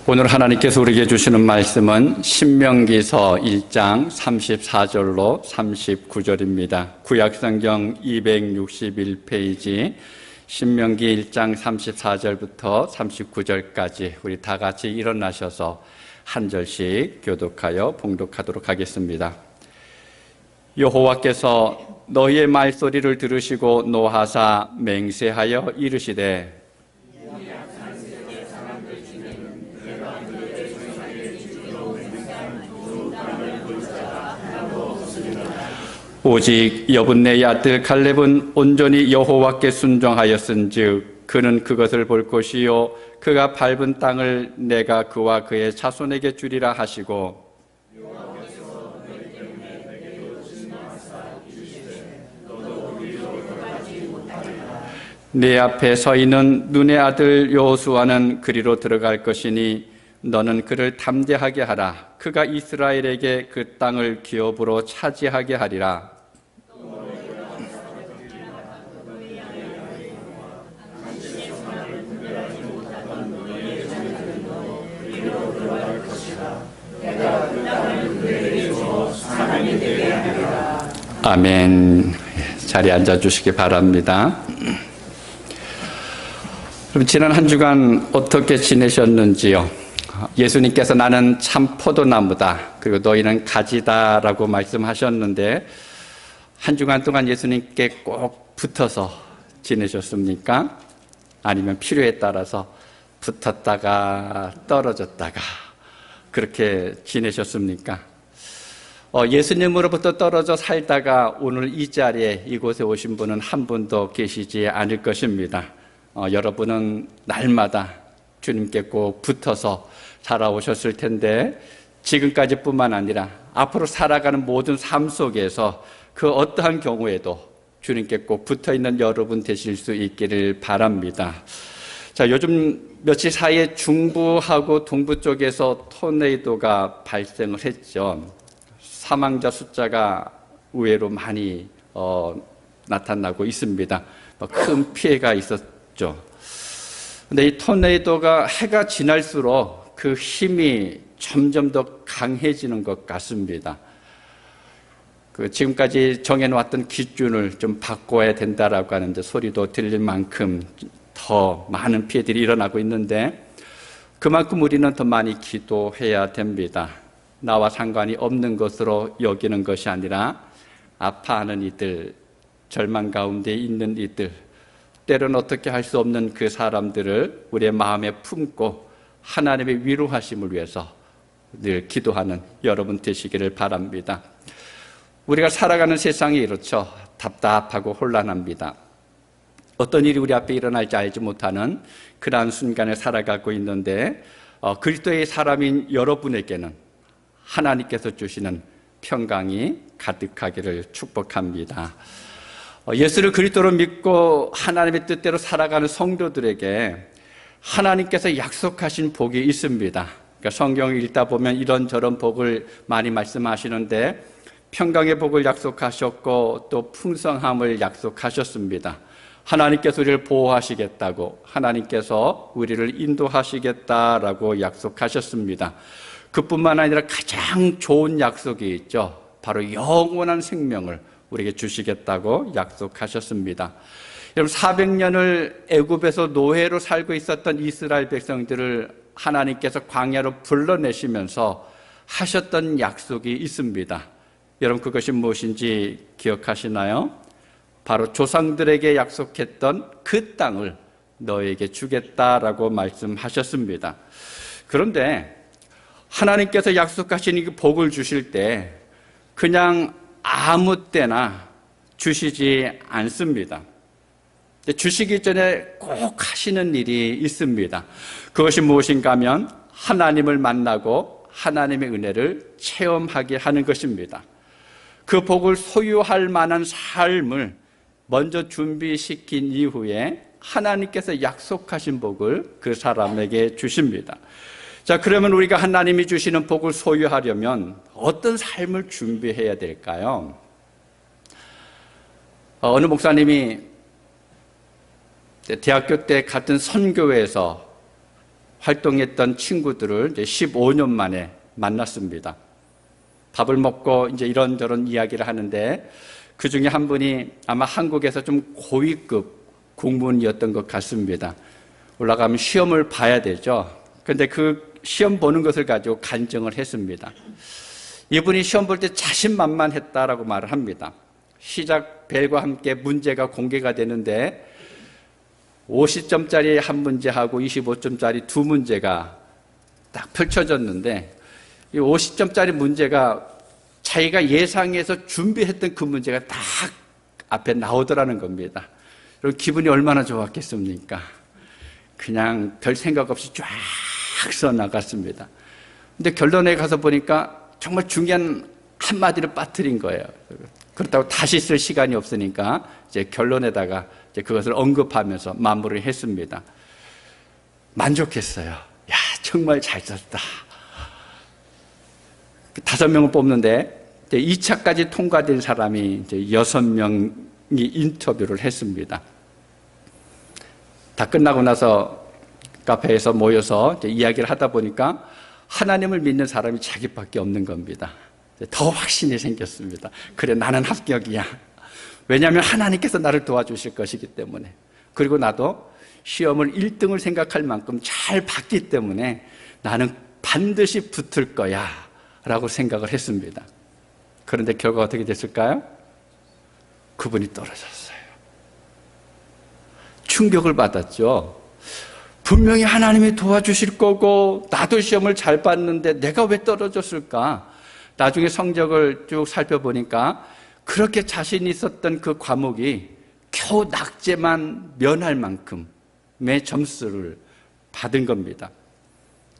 오늘 하나님께서 우리에게 주시는 말씀은 신명기서 1장 34절로 39절입니다. 구약성경 261페이지 신명기 1장 34절부터 39절까지 우리 다 같이 일어나셔서 한 절씩 교독하여 봉독하도록 하겠습니다. 여호와께서 너희의 말소리를 들으시고 노하사 맹세하여 이르시되 오직 여분네의 아들 갈렙은 온전히 여호와께 순종하였은즉 그는 그것을 볼 것이요 그가 밟은 땅을 내가 그와 그의 자손에게 주리라 하시고 네 앞에 서 있는 눈의 아들 여호수아는 그리로 들어갈 것이니 너는 그를 담대하게 하라. 그가 이스라엘에게 그 땅을 기업으로 차지하게 하리라. 아멘. 자리에 앉아주시기 바랍니다. 그럼 지난 한 주간 어떻게 지내셨는지요? 예수님께서 나는 참 포도나무다. 그리고 너희는 가지다 라고 말씀하셨는데 한 주간 동안 예수님께 꼭 붙어서 지내셨습니까? 아니면 필요에 따라서 붙었다가 떨어졌다가 그렇게 지내셨습니까? 예수님으로부터 떨어져 살다가 오늘 이 자리에 이곳에 오신 분은 한 분도 계시지 않을 것입니다. 여러분은 날마다 주님께 꼭 붙어서 살아오셨을 텐데 지금까지뿐만 아니라 앞으로 살아가는 모든 삶 속에서 그 어떠한 경우에도 주님께 꼭 붙어있는 여러분 되실 수 있기를 바랍니다. 자, 요즘 며칠 사이에 중부하고 동부 쪽에서 토네이도가 발생을 했죠. 사망자 숫자가 의외로 많이 나타나고 있습니다. 큰 피해가 있었죠. 근데 이 토네이도가 해가 지날수록 그 힘이 점점 더 강해지는 것 같습니다. 지금까지 정해놓았던 기준을 좀 바꿔야 된다라고 하는데 소리도 들릴 만큼 더 많은 피해들이 일어나고 있는데 그만큼 우리는 더 많이 기도해야 됩니다. 나와 상관이 없는 것으로 여기는 것이 아니라 아파하는 이들, 절망 가운데 있는 이들, 때로는 어떻게 할 수 없는 그 사람들을 우리의 마음에 품고 하나님의 위로하심을 위해서 늘 기도하는 여러분 되시기를 바랍니다. 우리가 살아가는 세상이 이렇죠. 답답하고 혼란합니다. 어떤 일이 우리 앞에 일어날지 알지 못하는 그러한 순간을 살아가고 있는데 그리스도의 사람인 여러분에게는 하나님께서 주시는 평강이 가득하기를 축복합니다. 예수를 그리스도로 믿고 하나님의 뜻대로 살아가는 성도들에게 하나님께서 약속하신 복이 있습니다. 그러니까 성경을 읽다 보면 이런저런 복을 많이 말씀하시는데 평강의 복을 약속하셨고 또 풍성함을 약속하셨습니다. 하나님께서 우리를 보호하시겠다고, 하나님께서 우리를 인도하시겠다라고 약속하셨습니다. 그뿐만 아니라 가장 좋은 약속이 있죠. 바로 영원한 생명을 우리에게 주시겠다고 약속하셨습니다. 여러분 400년을 애굽에서 노예로 살고 있었던 이스라엘 백성들을 하나님께서 광야로 불러내시면서 하셨던 약속이 있습니다. 여러분 그것이 무엇인지 기억하시나요? 바로 조상들에게 약속했던 그 땅을 너에게 주겠다라고 말씀하셨습니다. 그런데 하나님께서 약속하신 이 복을 주실 때 그냥 아무 때나 주시지 않습니다. 주시기 전에 꼭 하시는 일이 있습니다. 그것이 무엇인가 하면 하나님을 만나고 하나님의 은혜를 체험하게 하는 것입니다. 그 복을 소유할 만한 삶을 먼저 준비시킨 이후에 하나님께서 약속하신 복을 그 사람에게 주십니다. 자, 그러면 우리가 하나님이 주시는 복을 소유하려면 어떤 삶을 준비해야 될까요? 어느 목사님이 대학교 때 같은 선교회에서 활동했던 친구들을 이제 15년 만에 만났습니다. 밥을 먹고 이제 이런저런 이야기를 하는데 그 중에 한 분이 아마 한국에서 좀 고위급 공무원이었던 것 같습니다. 올라가면 시험을 봐야 되죠. 그런데 그 시험 보는 것을 가지고 간증을 했습니다. 이분이 시험 볼 때 자신만만했다라고 말을 합니다. 시작 벨과 함께 문제가 공개가 되는데 50점짜리 한 문제하고 25점짜리 두 문제가 딱 펼쳐졌는데 이 50점짜리 문제가 자기가 예상해서 준비했던 그 문제가 딱 앞에 나오더라는 겁니다. 그럼 기분이 얼마나 좋았겠습니까? 그냥 별 생각 없이 쫙 써나갔습니다. 근데 결론에 가서 보니까 정말 중요한 한마디를 빠뜨린 거예요. 그렇다고 다시 쓸 시간이 없으니까 이제 결론에다가 이제 그것을 언급하면서 마무리를 했습니다. 만족했어요. 야, 정말 잘 썼다. 5명을 뽑는데 2차까지 통과된 사람이 이제 6명이 인터뷰를 했습니다. 다 끝나고 나서 카페에서 모여서 이제 이야기를 하다 보니까 하나님을 믿는 사람이 자기밖에 없는 겁니다. 더 확신이 생겼습니다. 그래, 나는 합격이야. 왜냐하면 하나님께서 나를 도와주실 것이기 때문에. 그리고 나도 시험을 1등을 생각할 만큼 잘 봤기 때문에 나는 반드시 붙을 거야 라고 생각을 했습니다. 그런데 결과가 어떻게 됐을까요? 그분이 떨어졌어요. 충격을 받았죠. 분명히 하나님이 도와주실 거고 나도 시험을 잘 봤는데 내가 왜 떨어졌을까? 나중에 성적을 쭉 살펴보니까 그렇게 자신 있었던 그 과목이 겨우 낙제만 면할 만큼의 점수를 받은 겁니다.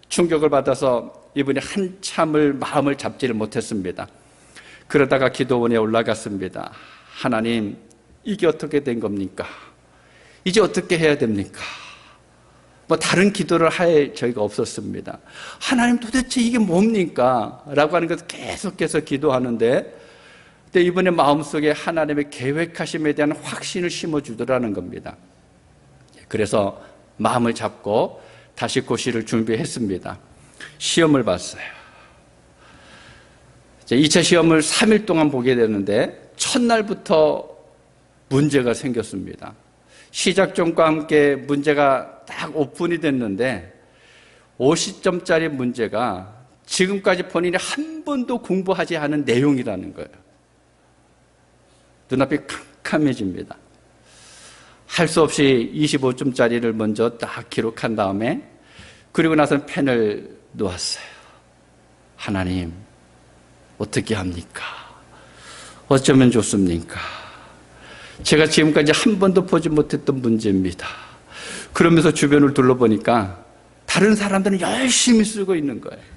충격을 받아서 이분이 한참을 마음을 잡지를 못했습니다. 그러다가 기도원에 올라갔습니다. 하나님, 이게 어떻게 된 겁니까? 이제 어떻게 해야 됩니까? 뭐 다른 기도를 할 저희가 없었습니다. 하나님, 도대체 이게 뭡니까? 라고 하는 것을 계속해서 기도하는데 이번에 마음속에 하나님의 계획하심에 대한 확신을 심어주더라는 겁니다. 그래서 마음을 잡고 다시 고시를 준비했습니다. 시험을 봤어요. 2차 시험을 3일 동안 보게 되는데 첫날부터 문제가 생겼습니다. 시작점과 함께 문제가 딱 오픈이 됐는데 50점짜리 문제가 지금까지 본인이 한 번도 공부하지 않은 내용이라는 거예요. 눈앞이 캄캄해집니다. 할 수 없이 25점짜리를 먼저 딱 기록한 다음에 그리고 나서는 펜을 놓았어요. 하나님, 어떻게 합니까? 어쩌면 좋습니까? 제가 지금까지 한 번도 보지 못했던 문제입니다. 그러면서 주변을 둘러보니까 다른 사람들은 열심히 쓰고 있는 거예요.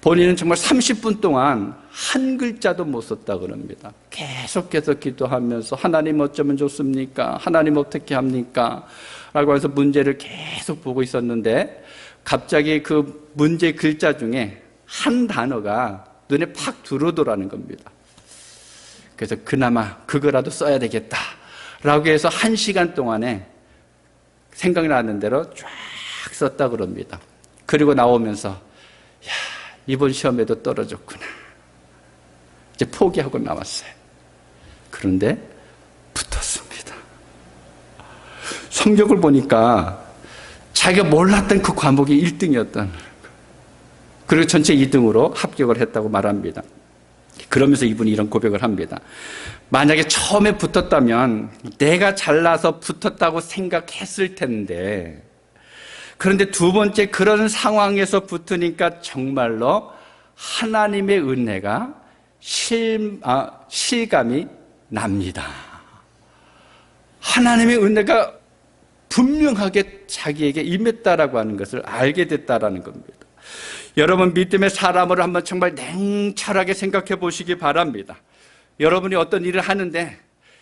본인은 정말 30분 동안 한 글자도 못 썼다 그럽니다. 계속해서 기도하면서 하나님 어쩌면 좋습니까? 하나님 어떻게 합니까? 라고 해서 문제를 계속 보고 있었는데 갑자기 그 문제 글자 중에 한 단어가 눈에 팍 들어오더라는 겁니다. 그래서 그나마 그거라도 써야 되겠다 라고 해서 1시간 동안에 생각나는 대로 쫙 썼다 그럽니다. 그리고 나오면서 야, 이번 시험에도 떨어졌구나. 이제 포기하고 나왔어요. 그런데 붙었습니다. 성적을 보니까 자기가 몰랐던 그 과목이 1등이었던, 그리고 전체 2등으로 합격을 했다고 말합니다. 그러면서 이분이 이런 고백을 합니다. 만약에 처음에 붙었다면 내가 잘나서 붙었다고 생각했을 텐데, 그런데 두 번째 그런 상황에서 붙으니까 정말로 하나님의 은혜가 실감이 납니다. 하나님의 은혜가 분명하게 자기에게 임했다라고 하는 것을 알게 됐다라는 겁니다. 여러분, 믿음의 사람으로 한번 정말 냉철하게 생각해 보시기 바랍니다. 여러분이 어떤 일을 하는데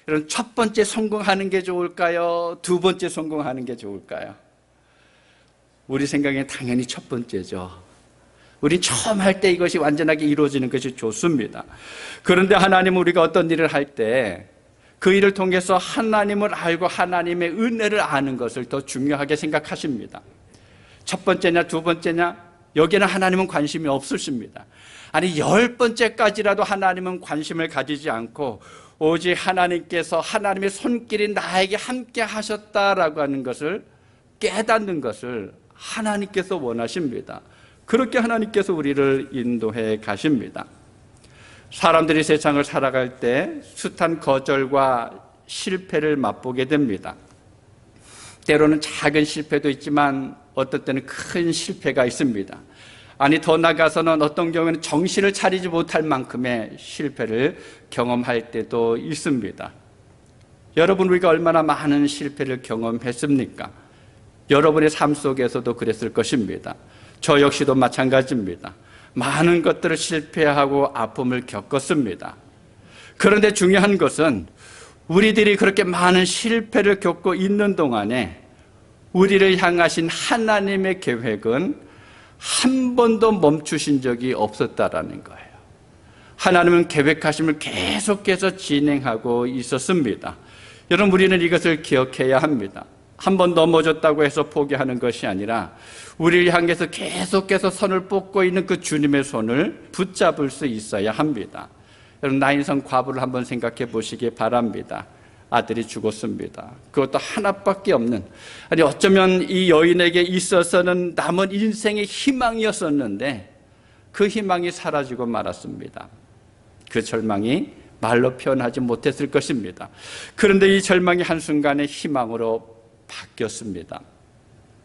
이런 첫 번째 성공하는 게 좋을까요? 두 번째 성공하는 게 좋을까요? 우리 생각에 당연히 첫 번째죠. 우리 처음 할 때 이것이 완전하게 이루어지는 것이 좋습니다. 그런데 하나님은 우리가 어떤 일을 할 때 그 일을 통해서 하나님을 알고 하나님의 은혜를 아는 것을 더 중요하게 생각하십니다. 첫 번째냐 두 번째냐 여기에는 하나님은 관심이 없으십니다. 아니 10번째까지라도 하나님은 관심을 가지지 않고 오직 하나님께서 하나님의 손길이 나에게 함께 하셨다라고 하는 것을 깨닫는 것을 하나님께서 원하십니다. 그렇게 하나님께서 우리를 인도해 가십니다. 사람들이 세상을 살아갈 때 숱한 거절과 실패를 맛보게 됩니다. 때로는 작은 실패도 있지만 어떤 때는 큰 실패가 있습니다. 아니 더 나아가서는 어떤 경우에는 정신을 차리지 못할 만큼의 실패를 경험할 때도 있습니다. 여러분 우리가 얼마나 많은 실패를 경험했습니까? 여러분의 삶 속에서도 그랬을 것입니다. 저 역시도 마찬가지입니다. 많은 것들을 실패하고 아픔을 겪었습니다. 그런데 중요한 것은 우리들이 그렇게 많은 실패를 겪고 있는 동안에 우리를 향하신 하나님의 계획은 한 번도 멈추신 적이 없었다라는 거예요. 하나님은 계획하심을 계속해서 진행하고 있었습니다. 여러분 우리는 이것을 기억해야 합니다. 한 번 넘어졌다고 해서 포기하는 것이 아니라 우리를 향해서 계속해서 손을 뻗고 있는 그 주님의 손을 붙잡을 수 있어야 합니다. 여러분 나인성 과부를 한번 생각해 보시기 바랍니다. 아들이 죽었습니다. 그것도 하나밖에 없는, 아니 어쩌면 이 여인에게 있어서는 남은 인생의 희망이었었는데 그 희망이 사라지고 말았습니다. 그 절망이 말로 표현하지 못했을 것입니다. 그런데 이 절망이 한순간에 희망으로 바뀌었습니다.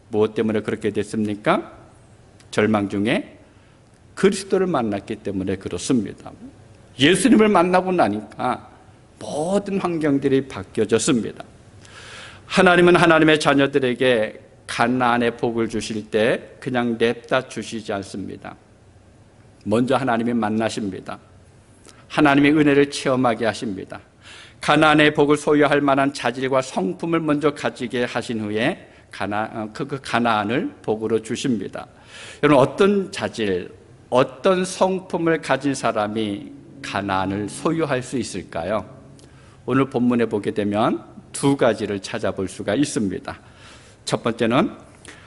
무엇 때문에 그렇게 됐습니까? 절망 중에 그리스도를 만났기 때문에 그렇습니다. 예수님을 만나고 나니까 모든 환경들이 바뀌어졌습니다. 하나님은 하나님의 자녀들에게 가나안의 복을 주실 때 그냥 냅다 주시지 않습니다. 먼저 하나님이 만나십니다. 하나님의 은혜를 체험하게 하십니다. 가나안의 복을 소유할 만한 자질과 성품을 먼저 가지게 하신 후에 가나안을 복으로 주십니다. 여러분 어떤 자질, 어떤 성품을 가진 사람이 가나안을 소유할 수 있을까요? 오늘 본문에 보게 되면 두 가지를 찾아볼 수가 있습니다. 첫 번째는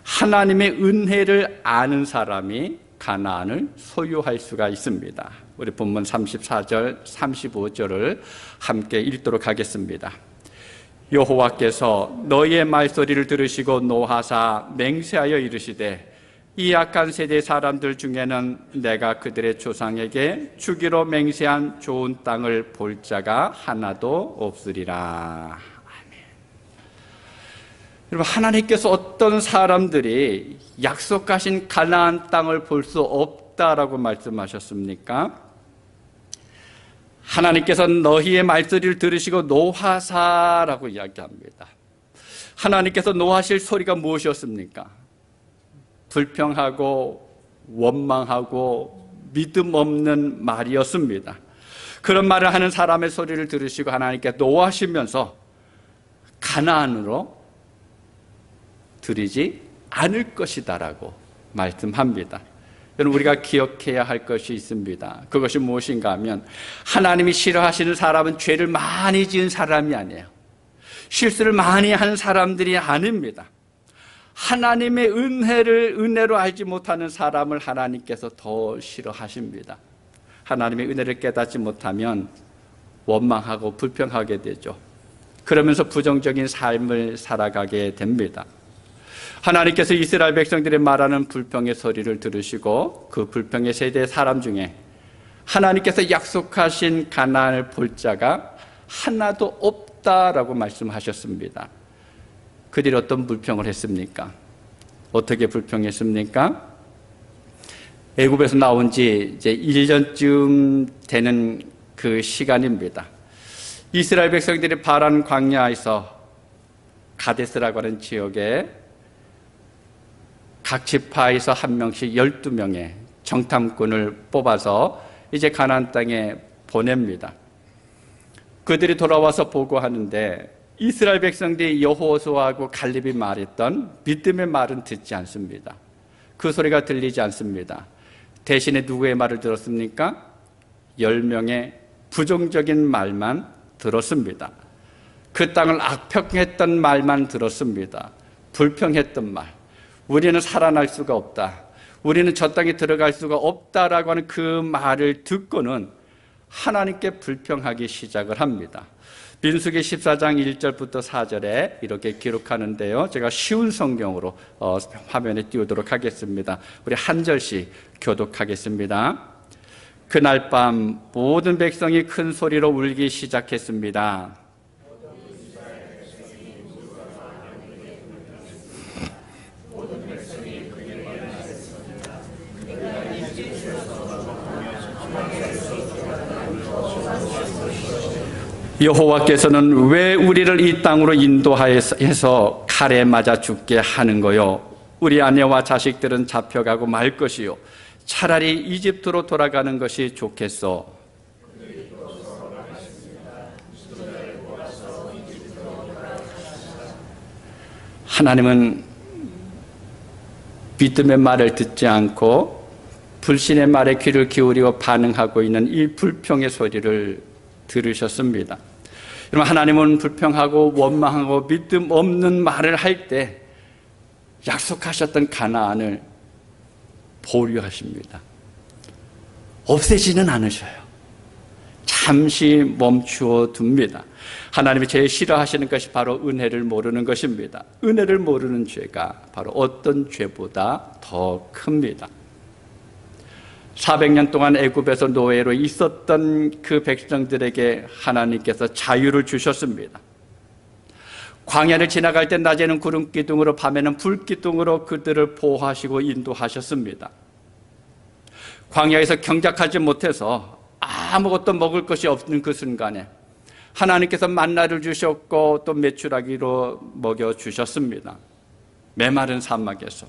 하나님의 은혜를 아는 사람이 가나안을 소유할 수가 있습니다. 우리 본문 34절, 35절을 함께 읽도록 하겠습니다. 여호와께서 너희의 말소리를 들으시고 노하사 맹세하여 이르시되 이 악한 세대 사람들 중에는 내가 그들의 조상에게 주기로 맹세한 좋은 땅을 볼 자가 하나도 없으리라. 아멘. 여러분 하나님께서 어떤 사람들이 약속하신 가나안 땅을 볼 수 없다라고 말씀하셨습니까? 하나님께서 너희의 말소리를 들으시고 노하사라고 이야기합니다. 하나님께서 노하실 소리가 무엇이었습니까? 불평하고 원망하고 믿음 없는 말이었습니다. 그런 말을 하는 사람의 소리를 들으시고 하나님께 노하시면서 가나안으로 들이지 않을 것이다라고 말씀합니다. 여러분 우리가 기억해야 할 것이 있습니다. 그것이 무엇인가 하면 하나님이 싫어하시는 사람은 죄를 많이 지은 사람이 아니에요. 실수를 많이 하는 사람들이 아닙니다. 하나님의 은혜로 알지 못하는 사람을 하나님께서 더 싫어하십니다. 하나님의 은혜를 깨닫지 못하면 원망하고 불평하게 되죠. 그러면서 부정적인 삶을 살아가게 됩니다. 하나님께서 이스라엘 백성들이 말하는 불평의 소리를 들으시고 그 불평의 세대 사람 중에 하나님께서 약속하신 가나안을 볼 자가 하나도 없다라고 말씀하셨습니다. 그들이 어떤 불평을 했습니까? 어떻게 불평했습니까? 애굽에서 나온 지 이제 1년쯤 되는 그 시간입니다. 이스라엘 백성들이 바란 광야에서 가데스라고 하는 지역에 각 지파에서 한 명씩 12명의 정탐꾼을 뽑아서 이제 가나안 땅에 보냅니다. 그들이 돌아와서 보고하는데 이스라엘 백성들이 여호수아하고 갈렙이 말했던 믿음의 말은 듣지 않습니다. 그 소리가 들리지 않습니다. 대신에 누구의 말을 들었습니까? 10명의 부정적인 말만 들었습니다. 그 땅을 악평했던 말만 들었습니다. 불평했던 말, 우리는 살아날 수가 없다. 우리는 저 땅에 들어갈 수가 없다라고 하는 그 말을 듣고는 하나님께 불평하기 시작을 합니다. 민수기 14장 1절부터 4절에 이렇게 기록하는데요. 제가 쉬운 성경으로 화면에 띄우도록 하겠습니다. 우리 한 절씩 교독하겠습니다. 그날 밤 모든 백성이 큰 소리로 울기 시작했습니다. 여호와께서는 왜 우리를 이 땅으로 인도하여서 칼에 맞아 죽게 하는 거요? 우리 아내와 자식들은 잡혀가고 말 것이요. 차라리 이집트로 돌아가는 것이 좋겠어. 하나님은 믿음의 말을 듣지 않고 불신의 말에 귀를 기울이고 반응하고 있는 이 불평의 소리를 들으셨습니다. 여러분, 하나님은 불평하고 원망하고 믿음 없는 말을 할 때 약속하셨던 가나안을 보류하십니다. 없애지는 않으셔요. 잠시 멈추어 둡니다. 하나님이 제일 싫어하시는 것이 바로 은혜를 모르는 것입니다. 은혜를 모르는 죄가 바로 어떤 죄보다 더 큽니다. 400년 동안 애굽에서 노예로 있었던 그 백성들에게 하나님께서 자유를 주셨습니다. 광야를 지나갈 때 낮에는 구름 기둥으로 밤에는 불 기둥으로 그들을 보호하시고 인도하셨습니다. 광야에서 경작하지 못해서 아무것도 먹을 것이 없는 그 순간에 하나님께서 만나를 주셨고 또 메추라기로 먹여주셨습니다. 메마른 사막에서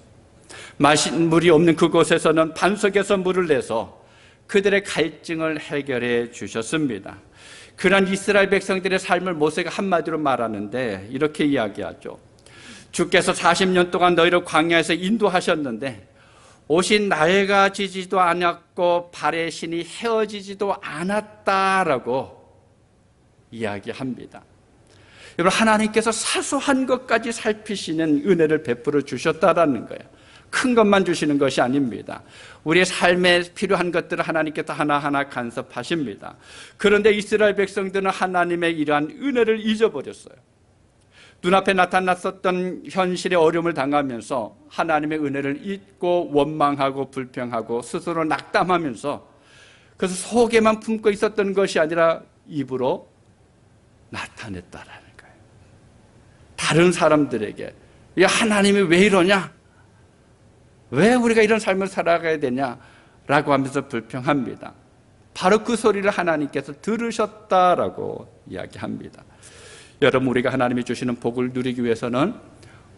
마신 물이 없는 그곳에서는 반석에서 물을 내서 그들의 갈증을 해결해 주셨습니다. 그런 이스라엘 백성들의 삶을 모세가 한마디로 말하는데 이렇게 이야기하죠. 주께서 40년 동안 너희를 광야에서 인도하셨는데 옷이 낡아지지도 않았고 발의 신이 헤어지지도 않았다라고 이야기합니다. 여러분, 하나님께서 사소한 것까지 살피시는 은혜를 베풀어 주셨다라는 거예요. 큰 것만 주시는 것이 아닙니다. 우리의 삶에 필요한 것들을 하나님께서 하나하나 간섭하십니다. 그런데 이스라엘 백성들은 하나님의 이러한 은혜를 잊어버렸어요. 눈앞에 나타났었던 현실의 어려움을 당하면서 하나님의 은혜를 잊고 원망하고 불평하고 스스로 낙담하면서 그래서 속에만 품고 있었던 것이 아니라 입으로 나타냈다라는 거예요. 다른 사람들에게 야, 하나님이 왜 이러냐? 왜 우리가 이런 삶을 살아가야 되냐라고 하면서 불평합니다. 바로 그 소리를 하나님께서 들으셨다라고 이야기합니다. 여러분, 우리가 하나님이 주시는 복을 누리기 위해서는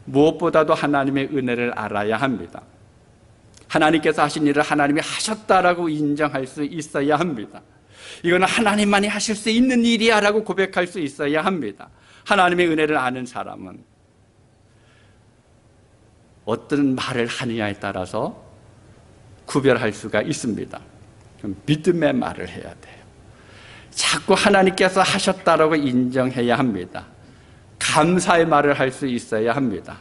무엇보다도 하나님의 은혜를 알아야 합니다. 하나님께서 하신 일을 하나님이 하셨다라고 인정할 수 있어야 합니다. 이거는 하나님만이 하실 수 있는 일이야 라고 고백할 수 있어야 합니다. 하나님의 은혜를 아는 사람은 어떤 말을 하느냐에 따라서 구별할 수가 있습니다. 믿음의 말을 해야 돼요. 자꾸 하나님께서 하셨다라고 인정해야 합니다. 감사의 말을 할 수 있어야 합니다.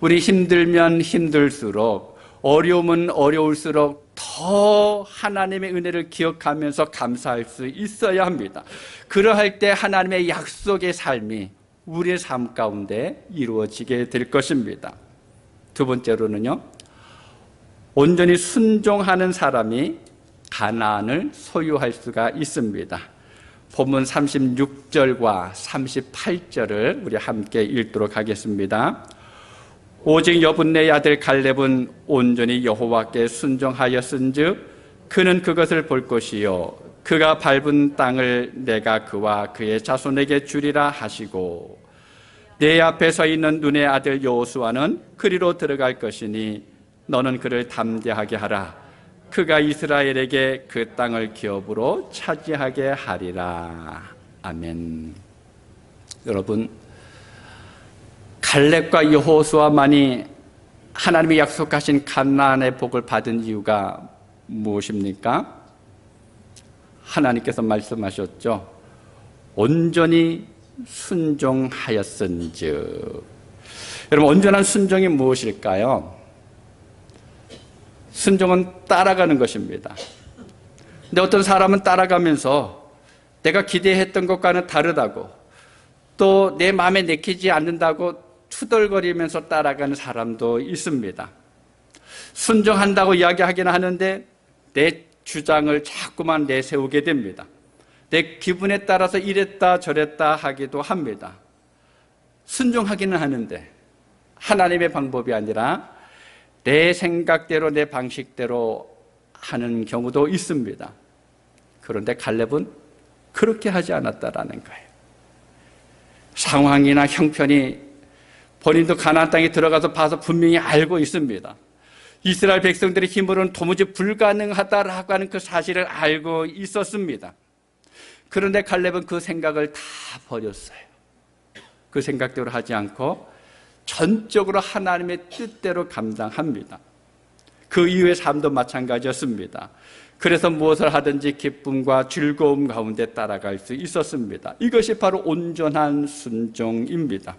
우리 힘들면 힘들수록, 어려우면 어려울수록 더 하나님의 은혜를 기억하면서 감사할 수 있어야 합니다. 그러할 때 하나님의 약속의 삶이 우리의 삶 가운데 이루어지게 될 것입니다. 두 번째로는요, 온전히 순종하는 사람이 가나안을 소유할 수가 있습니다. 본문 36절과 38절을 우리 함께 읽도록 하겠습니다. 오직 여분네의 아들 갈렙은 온전히 여호와께 순종하였은즉 그는 그것을 볼 것이요 그가 밟은 땅을 내가 그와 그의 자손에게 주리라 하시고 내 앞에 서 있는 눈의 아들 여호수아는 그리로 들어갈 것이니 너는 그를 담대하게 하라. 그가 이스라엘에게 그 땅을 기업으로 차지하게 하리라. 아멘. 여러분, 갈렙과 여호수아만이 하나님이 약속하신 가나안의 복을 받은 이유가 무엇입니까? 하나님께서 말씀하셨죠. 온전히 순종하였은즉. 여러분, 온전한 순종이 무엇일까요? 순종은 따라가는 것입니다. 근데 어떤 사람은 따라가면서 내가 기대했던 것과는 다르다고, 또 내 마음에 내키지 않는다고 투덜거리면서 따라가는 사람도 있습니다. 순종한다고 이야기하긴 하는데 내 주장을 자꾸만 내세우게 됩니다. 내 기분에 따라서 이랬다 저랬다 하기도 합니다. 순종하기는 하는데 하나님의 방법이 아니라 내 생각대로 내 방식대로 하는 경우도 있습니다. 그런데 갈렙은 그렇게 하지 않았다라는 거예요. 상황이나 형편이, 본인도 가나안 땅에 들어가서 봐서 분명히 알고 있습니다. 이스라엘 백성들의 힘으로는 도무지 불가능하다라고 하는 그 사실을 알고 있었습니다. 그런데 갈렙은 그 생각을 다 버렸어요. 그 생각대로 하지 않고 전적으로 하나님의 뜻대로 감당합니다. 그 이후의 삶도 마찬가지였습니다. 그래서 무엇을 하든지 기쁨과 즐거움 가운데 따라갈 수 있었습니다. 이것이 바로 온전한 순종입니다.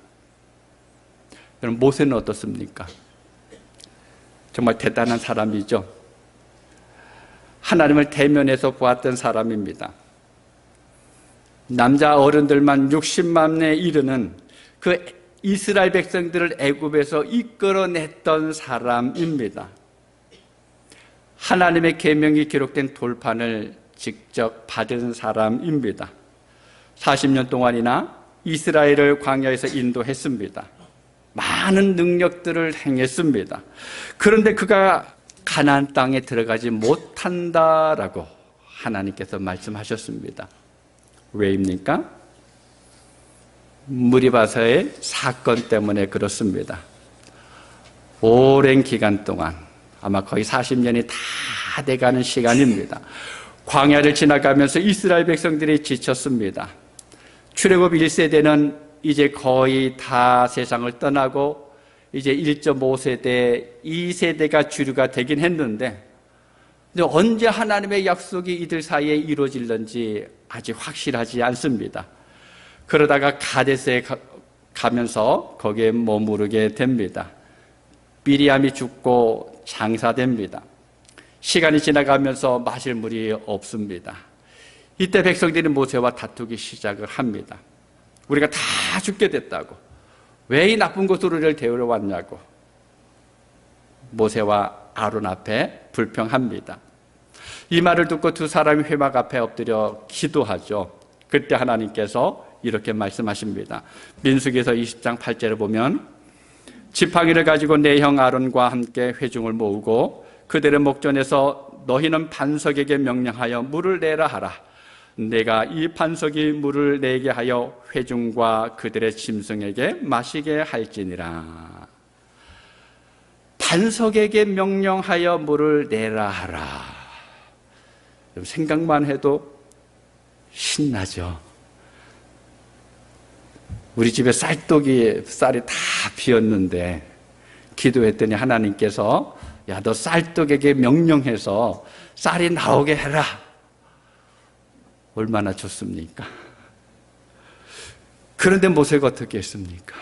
여러분, 모세는 어떻습니까? 정말 대단한 사람이죠. 하나님을 대면해서 보았던 사람입니다. 남자 어른들만 60만에 이르는 그 이스라엘 백성들을 애굽에서 이끌어냈던 사람입니다. 하나님의 계명이 기록된 돌판을 직접 받은 사람입니다. 40년 동안이나 이스라엘을 광야에서 인도했습니다. 많은 능력들을 행했습니다. 그런데 그가 가나안 땅에 들어가지 못한다라고 하나님께서 말씀하셨습니다. 왜입니까? 무리바사의 사건 때문에 그렇습니다. 오랜 기간 동안, 아마 거의 40년이 다 돼가는 시간입니다. 광야를 지나가면서 이스라엘 백성들이 지쳤습니다. 출애굽 1세대는 이제 거의 다 세상을 떠나고 이제 1.5세대, 2세대가 주류가 되긴 했는데, 근데 언제 하나님의 약속이 이들 사이에 이루어질는지 아직 확실하지 않습니다. 그러다가 가데스에 가면서 거기에 머무르게 됩니다. 미리암이 죽고 장사됩니다. 시간이 지나가면서 마실 물이 없습니다. 이때 백성들이 모세와 다투기 시작을 합니다. 우리가 다 죽게 됐다고, 왜 이 나쁜 곳으로 우리를 데려왔냐고 모세와 아론 앞에 불평합니다. 이 말을 듣고 두 사람이 회막 앞에 엎드려 기도하죠. 그때 하나님께서 이렇게 말씀하십니다. 민수기에서 20장 8절을 보면, 지팡이를 가지고 내 형 아론과 함께 회중을 모으고 그들의 목전에서 너희는 반석에게 명령하여 물을 내라 하라. 내가 이 반석이 물을 내게 하여 회중과 그들의 짐승에게 마시게 할지니라. 반석에게 명령하여 물을 내라 하라. 생각만 해도 신나죠. 우리 집에 쌀이 다 비었는데 기도했더니 하나님께서 야, 너 쌀떡에게 명령해서 쌀이 나오게 해라. 얼마나 좋습니까? 그런데 모세가 어떻게 했습니까?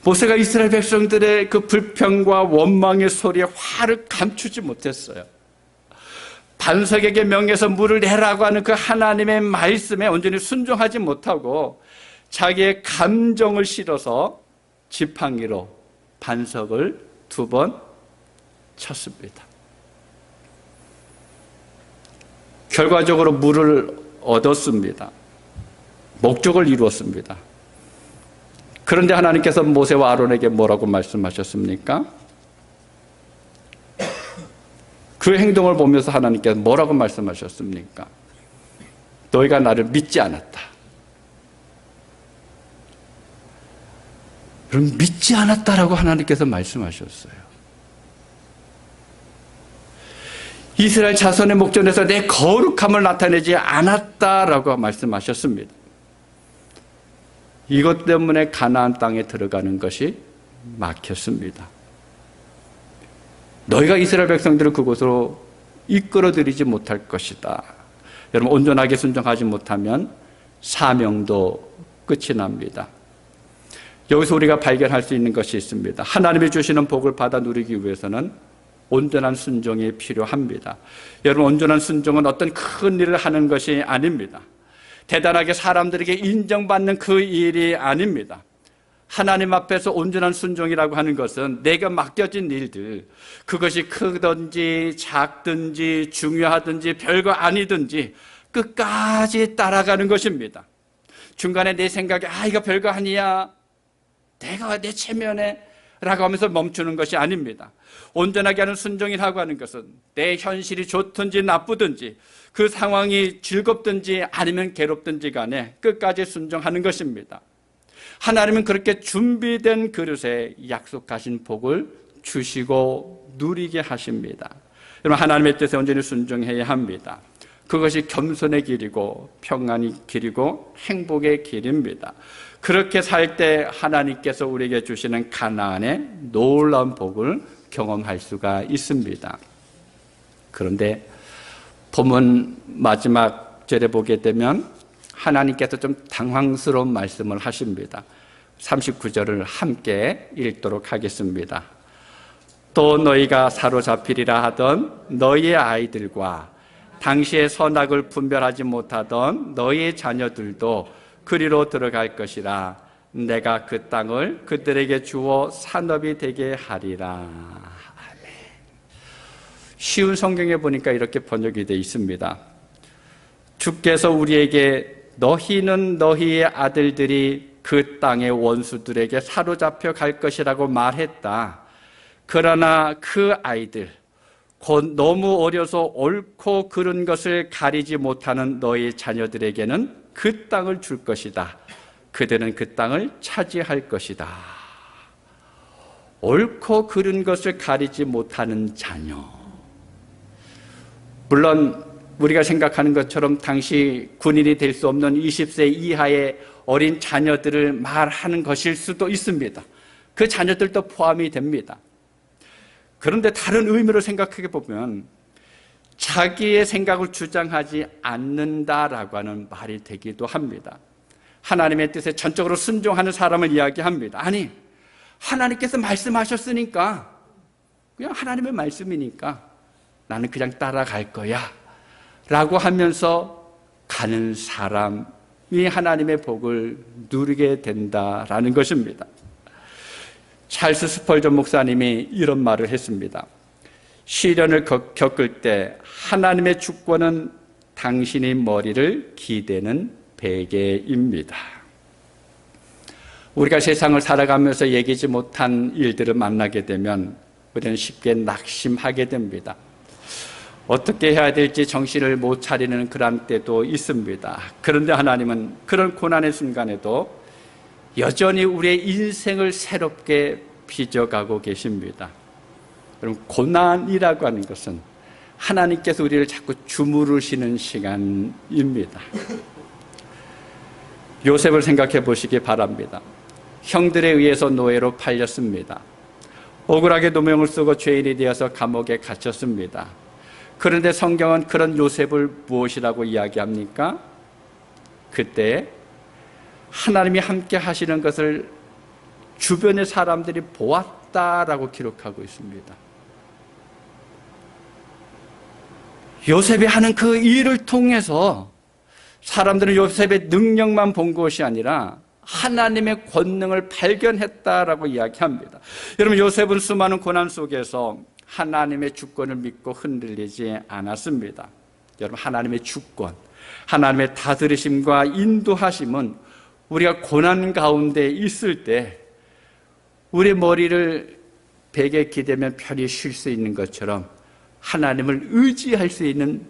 모세가 이스라엘 백성들의 그 불평과 원망의 소리에 화를 감추지 못했어요. 반석에게 명해서 물을 내라고 하는 그 하나님의 말씀에 온전히 순종하지 못하고 자기의 감정을 실어서 지팡이로 반석을 2번 쳤습니다. 결과적으로 물을 얻었습니다. 목적을 이루었습니다. 그런데 하나님께서 모세와 아론에게 뭐라고 말씀하셨습니까? 그 행동을 보면서 하나님께서 뭐라고 말씀하셨습니까? 너희가 나를 믿지 않았다. 그럼 믿지 않았다라고 하나님께서 말씀하셨어요. 이스라엘 자손의 목전에서 내 거룩함을 나타내지 않았다라고 말씀하셨습니다. 이것 때문에 가나안 땅에 들어가는 것이 막혔습니다. 너희가 이스라엘 백성들을 그곳으로 이끌어들이지 못할 것이다. 여러분, 온전하게 순종하지 못하면 사명도 끝이 납니다. 여기서 우리가 발견할 수 있는 것이 있습니다. 하나님이 주시는 복을 받아 누리기 위해서는 온전한 순종이 필요합니다. 여러분, 온전한 순종은 어떤 큰 일을 하는 것이 아닙니다. 대단하게 사람들에게 인정받는 그 일이 아닙니다. 하나님 앞에서 온전한 순종이라고 하는 것은 내가 맡겨진 일들, 그것이 크든지 작든지 중요하든지 별거 아니든지 끝까지 따라가는 것입니다. 중간에 내 생각에 이거 별거 아니야, 내가 내 체면에 라고 하면서 멈추는 것이 아닙니다. 온전하게 하는 순종이라고 하는 것은 내 현실이 좋든지 나쁘든지 그 상황이 즐겁든지 아니면 괴롭든지 간에 끝까지 순종하는 것입니다. 하나님은 그렇게 준비된 그릇에 약속하신 복을 주시고 누리게 하십니다. 여러분, 하나님의 뜻에 온전히 순종해야 합니다. 그것이 겸손의 길이고 평안의 길이고 행복의 길입니다. 그렇게 살 때 하나님께서 우리에게 주시는 가나안의 놀라운 복을 경험할 수가 있습니다. 그런데 본문 마지막 절에 보게 되면 하나님께서 좀 당황스러운 말씀을 하십니다. 39절을 함께 읽도록 하겠습니다. 또 너희가 사로잡히리라 하던 너희의 아이들과 당시의 선악을 분별하지 못하던 너희의 자녀들도 그리로 들어갈 것이라. 내가 그 땅을 그들에게 주어 산업이 되게 하리라. 아멘. 쉬운 성경에 보니까 이렇게 번역이 되어 있습니다. 주께서 우리에게 너희는 너희의 아들들이 그 땅의 원수들에게 사로잡혀 갈 것이라고 말했다. 그러나 그 아이들, 곧 너무 어려서 옳고 그른 것을 가리지 못하는 너희 자녀들에게는 그 땅을 줄 것이다. 그들은 그 땅을 차지할 것이다. 옳고 그른 것을 가리지 못하는 자녀. 물론 우리가 생각하는 것처럼 당시 군인이 될 수 없는 20세 이하의 어린 자녀들을 말하는 것일 수도 있습니다. 그 자녀들도 포함이 됩니다. 그런데 다른 의미로 생각해 보면 자기의 생각을 주장하지 않는다라고 하는 말이 되기도 합니다. 하나님의 뜻에 전적으로 순종하는 사람을 이야기합니다. 아니, 하나님께서 말씀하셨으니까, 그냥 하나님의 말씀이니까 나는 그냥 따라갈 거야 라고 하면서 가는 사람이 하나님의 복을 누리게 된다라는 것입니다. 찰스 스펄전 목사님이 이런 말을 했습니다. 시련을 겪을 때 하나님의 주권은 당신의 머리를 기대는 베개입니다. 우리가 세상을 살아가면서 얘기지 못한 일들을 만나게 되면 우리는 쉽게 낙심하게 됩니다. 어떻게 해야 될지 정신을 못 차리는 그런 때도 있습니다. 그런데 하나님은 그런 고난의 순간에도 여전히 우리의 인생을 새롭게 빚어가고 계십니다. 여러분, 고난이라고 하는 것은 하나님께서 우리를 자꾸 주무르시는 시간입니다. 요셉을 생각해 보시기 바랍니다. 형들에 의해서 노예로 팔렸습니다. 억울하게 누명을 쓰고 죄인이 되어서 감옥에 갇혔습니다. 그런데 성경은 그런 요셉을 무엇이라고 이야기합니까? 그때 하나님이 함께 하시는 것을 주변의 사람들이 보았다라고 기록하고 있습니다. 요셉이 하는 그 일을 통해서 사람들은 요셉의 능력만 본 것이 아니라 하나님의 권능을 발견했다라고 이야기합니다. 여러분, 요셉은 수많은 고난 속에서 하나님의 주권을 믿고 흔들리지 않았습니다. 여러분, 하나님의 주권, 하나님의 다스리심과 인도하심은 우리가 고난 가운데 있을 때 우리 머리를 베개에 기대면 편히 쉴 수 있는 것처럼 하나님을 의지할 수 있는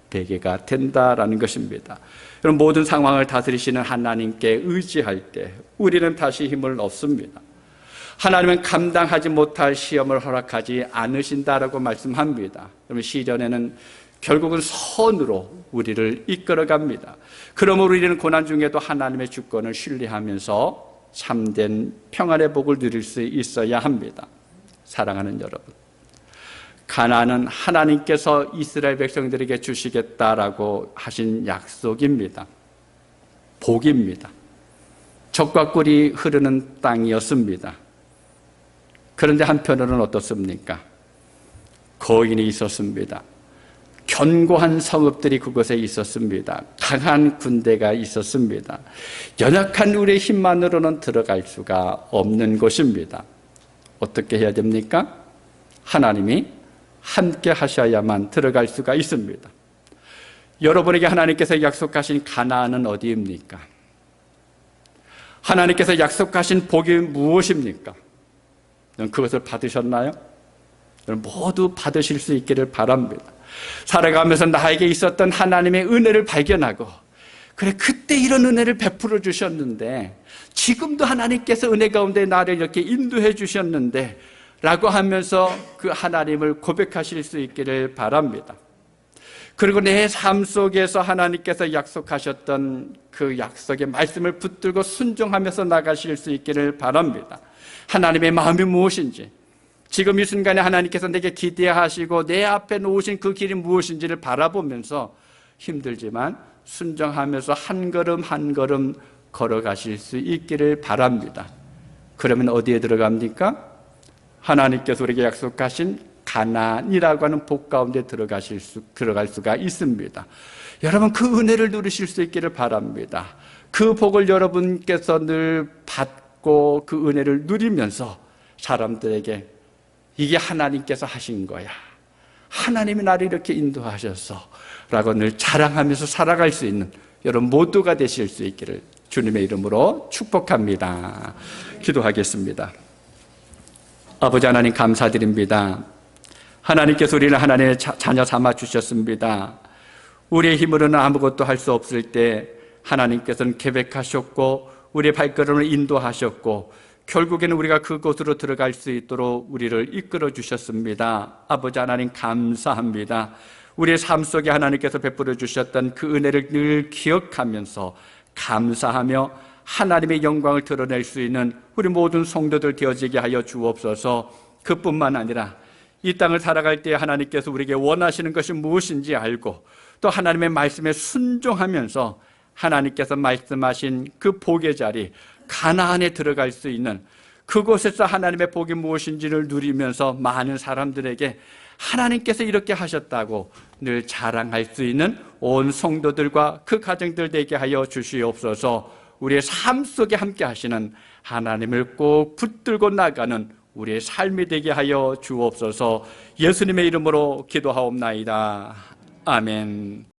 베개가 된다라는 것입니다. 여러분, 모든 상황을 다스리시는 하나님께 의지할 때 우리는 다시 힘을 얻습니다. 하나님은 감당하지 못할 시험을 허락하지 않으신다라고 말씀합니다. 그러면 시련에는 결국은 선으로 우리를 이끌어갑니다. 그러므로 우리는 고난 중에도 하나님의 주권을 신뢰하면서 참된 평안의 복을 누릴 수 있어야 합니다. 사랑하는 여러분, 가나안은 하나님께서 이스라엘 백성들에게 주시겠다라고 하신 약속입니다. 복입니다. 젖과 꿀이 흐르는 땅이었습니다. 그런데 한편으로는 어떻습니까? 거인이 있었습니다. 견고한 성읍들이 그곳에 있었습니다. 강한 군대가 있었습니다. 연약한 우리의 힘만으로는 들어갈 수가 없는 곳입니다. 어떻게 해야 됩니까? 하나님이 함께 하셔야만 들어갈 수가 있습니다. 여러분에게 하나님께서 약속하신 가나안은 어디입니까? 하나님께서 약속하신 복이 무엇입니까? 그것을 받으셨나요? 모두 받으실 수 있기를 바랍니다. 살아가면서 나에게 있었던 하나님의 은혜를 발견하고, 그래 그때 이런 은혜를 베풀어 주셨는데, 지금도 하나님께서 은혜 가운데 나를 이렇게 인도해 주셨는데 라고 하면서 그 하나님을 고백하실 수 있기를 바랍니다. 그리고 내 삶 속에서 하나님께서 약속하셨던 그 약속의 말씀을 붙들고 순종하면서 나가실 수 있기를 바랍니다. 하나님의 마음이 무엇인지, 지금 이 순간에 하나님께서 내게 기대하시고 내 앞에 놓으신 그 길이 무엇인지를 바라보면서 힘들지만 순종하면서 한 걸음 한 걸음 걸어가실 수 있기를 바랍니다. 그러면 어디에 들어갑니까? 하나님께서 우리에게 약속하신 가나안이라고 하는 복 가운데 들어갈 수가 있습니다. 여러분 그 은혜를 누리실 수 있기를 바랍니다. 그 복을 여러분께서 늘 받고 그 은혜를 누리면서 사람들에게 이게 하나님께서 하신 거야, 하나님이 나를 이렇게 인도하셔서 라고 늘 자랑하면서 살아갈 수 있는 여러분 모두가 되실 수 있기를 주님의 이름으로 축복합니다. 기도하겠습니다. 아버지 하나님 감사드립니다. 하나님께서 우리를 하나님의 자녀 삼아 주셨습니다. 우리의 힘으로는 아무것도 할 수 없을 때 하나님께서는 계획하셨고 우리의 발걸음을 인도하셨고 결국에는 우리가 그곳으로 들어갈 수 있도록 우리를 이끌어 주셨습니다. 아버지 하나님 감사합니다. 우리의 삶 속에 하나님께서 베풀어 주셨던 그 은혜를 늘 기억하면서 감사하며 하나님의 영광을 드러낼 수 있는 우리 모든 성도들 되어지게 하여 주옵소서. 그뿐만 아니라 이 땅을 살아갈 때 하나님께서 우리에게 원하시는 것이 무엇인지 알고 또 하나님의 말씀에 순종하면서 하나님께서 말씀하신 그 복의 자리 가나안에 들어갈 수 있는 그곳에서 하나님의 복이 무엇인지를 누리면서 많은 사람들에게 하나님께서 이렇게 하셨다고 늘 자랑할 수 있는 온 성도들과 그 가정들 되게 하여 주시옵소서. 우리의 삶 속에 함께 하시는 하나님을 꼭 붙들고 나가는 우리의 삶이 되게 하여 주옵소서. 예수님의 이름으로 기도하옵나이다. 아멘.